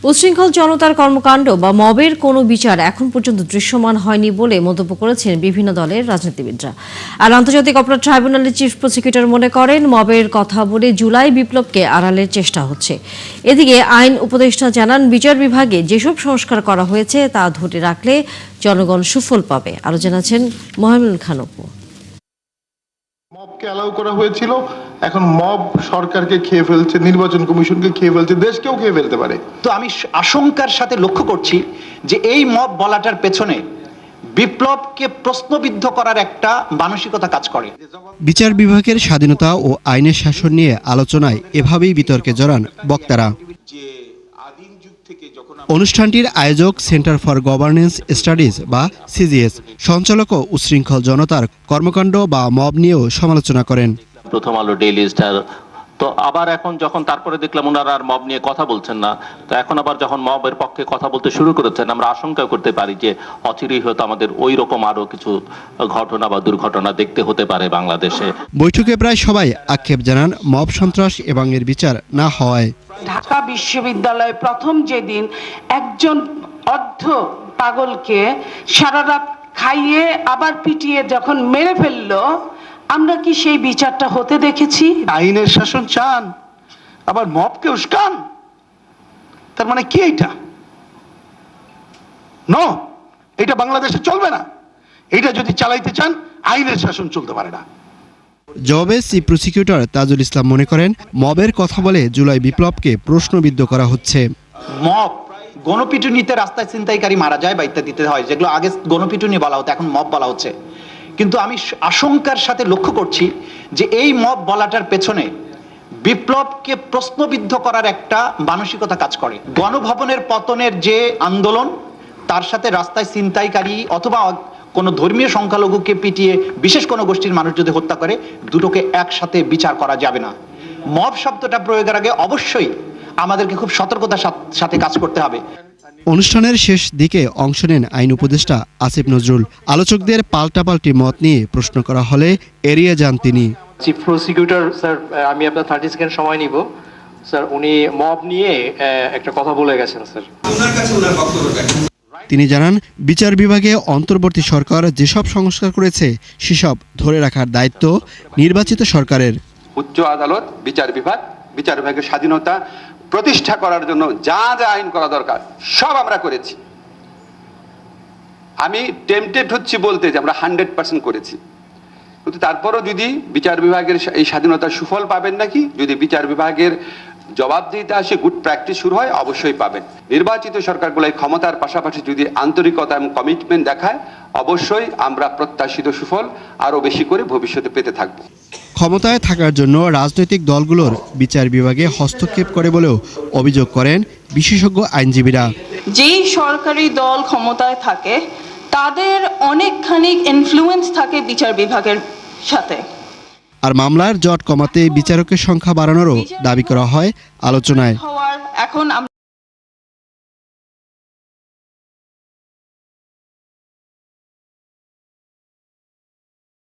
উচ্ছৃঙ্খল জনতার কর্মকাণ্ড বা মবের কোনো বিচার এখন পর্যন্ত দৃশ্যমান হয়নি বলে মন্তব্য করেছেন বিভিন্ন দলের রাজনীতিবিদরা। আর আন্তর্জাতিক অপরাধ ট্রাইব্যুনালের চিফ প্রসিকিউটর মনে করেন, মবের কথা বলে জুলাই বিপ্লবকে আড়ালের চেষ্টা হচ্ছে। এদিকে আইন উপদেষ্টা জানান, বিচার বিভাগে যেসব সংস্কার করা হয়েছে তা ধরে রাখলে জনগণ সুফল পাবে। আরো জানাচ্ছেন মোহাম্মদ খান অপু। মবকে অ্যালাউ করা হয়েছিল, এখন মব সরকারকে খেয়ে ফেলছে, নির্বাচন কমিশনকে খেয়ে ফেলছে, দেশকেও খেয়ে ফেলতে পারে। তো আমি আশঙ্কার সাথে লক্ষ্য করছি যে এই মব বলাটার পেছনে বিপ্লবকে প্রশ্নবিদ্ধ করার একটা মানসিকতা কাজ করে। বিচার বিভাগের স্বাধীনতা ও আইনের শাসন নিয়ে আলোচনায় এভাবেই বিতর্কে জড়ান বক্তারা। অনুষ্ঠানটির আয়োজক সেন্টার ফর গভর্নেন্স স্টাডিজ বা সিজিএস সঞ্চালক ও উচ্ছৃঙ্খল জনতার কর্মকাণ্ড বা মব নিয়েও সমালোচনা করেন। প্রথম আলো, ডেইলি স্টার, তো আবার এখন যখন তারপরে দেখলাম ওনারা আর মব নিয়ে কথা বলছেন না, তো এখন আবার যখন মবের পক্ষে কথা বলতে শুরু করেছেন, আমরা আশঙ্কা করতে পারি যে অচিরেই হয়তো আমাদের ওই রকম আরো কিছু ঘটনা বা দুর্ঘটনা দেখতে হতে পারে বাংলাদেশে। বৈঠকে প্রায় সবাই আক্ষেপ জানান মব সন্ত্রাস এবং এর বিচার না হওয়ায়। ঢাকা বিশ্ববিদ্যালয়ে প্রথম যেদিন একজন অর্ধ পাগলকে সারা রাত খাইয়ে আবার পিটিয়ে যখন মেরে ফেললো, আমরা কি সেই বিচারটা হতে দেখেছি? আইনের শাসন চান, আবার মবকে উস্কান, তার মানে কি এটা? নো, এটা বাংলাদেশে চলবে না। এটা যদি চালাইতে চান, আইনের শাসন চলতে পারে না। জবাবে চিফ প্রসিকিউটর তাজুল ইসলাম মনে করেন, মবের কথা বলে জুলাই বিপ্লবকে প্রশ্নবিদ্ধ করা হচ্ছে। মব গণপিটুনিতে রাস্তায় ছিনতাইকারী মারা যায় বা ইত্যাদিতে হয়, যেগুলো আগে গণপিটুনি বলা হতো, এখন মব বলা হচ্ছে। কিন্তু আমি আশঙ্কার সাথে লক্ষ্য করছি যে এই মব বলাটার পেছনে বিপ্লবকে প্রশ্নবিদ্ধ করার একটা মানসিকতা কাজ করে। গণভবনের পতনের যে আন্দোলন, তার সাথে রাস্তায় ছিনতাইকারী অথবা কোনো ধর্মীয় সংখ্যালঘুকে পিটিয়ে বিশেষ কোনো গোষ্ঠীর মানুষ যদি হত্যা করে, দুটোকে একসাথে বিচার করা যাবে না। মব শব্দটা প্রয়োগের আগে অবশ্যই আমাদেরকে খুব সতর্কতার সাথে কাজ করতে হবে। অনুষ্ঠানের শেষ দিকে অংশ নেন আইন উপদেষ্টা আসিফ নজরুল। আলোচকদের পাল্টাপাল্টি মত নিয়ে প্রশ্ন করা হলে এড়িয়ে যান তিনি। চিফ প্রসিকিউটর স্যার, আমি আপনার 30 সেকেন্ড সময় নিব স্যার। উনি মব নিয়ে একটা কথা বলে গেছেন স্যার। তিনি জানান, বিচার বিভাগে অন্তর্বর্তী সরকার যেসব সংস্কার করেছে সেসব ধরে রাখার দায়িত্ব নির্বাচিত সরকারের। উচ্চ আদালত, বিচার বিভাগের স্বাধীনতা প্রতিষ্ঠা করার জন্য যা যা আইন করা দরকার সব আমরা করেছি। আমি টেম্পটেড হচ্ছি বলতে যে আমরা 100% করেছি, কিন্তু তারপরও যদি বিচার বিভাগের এই স্বাধীনতার সুফল পাবেন নাকি, যদি বিচার বিভাগের জবাবদিহিতে আসে, গুড প্র্যাকটিস শুরু হয়, অবশ্যই পাবেন। নির্বাচিত সরকারগুলো এই ক্ষমতার পাশাপাশি যদি আন্তরিকতা এবং কমিটমেন্ট দেখায়, অবশ্যই আমরা প্রত্যাশিত সুফল আরো বেশি করে ভবিষ্যতে পেতে থাকব। ক্ষমতায় থাকার জন্য রাজনৈতিক দলগুলোর বিচার বিভাগে হস্তক্ষেপ করে বলেও অভিযোগ করেন বিশেষজ্ঞ আইনজীবীরা। যেই সরকারি দল ক্ষমতায় থাকে তাদের অনেকখানি ইনফ্লুয়েন্স থাকে বিচার বিভাগের সাথে। আর মামলার জট কমাতে বিচারকের সংখ্যা বাড়ানোরও দাবি করা হয় আলোচনায়। এখন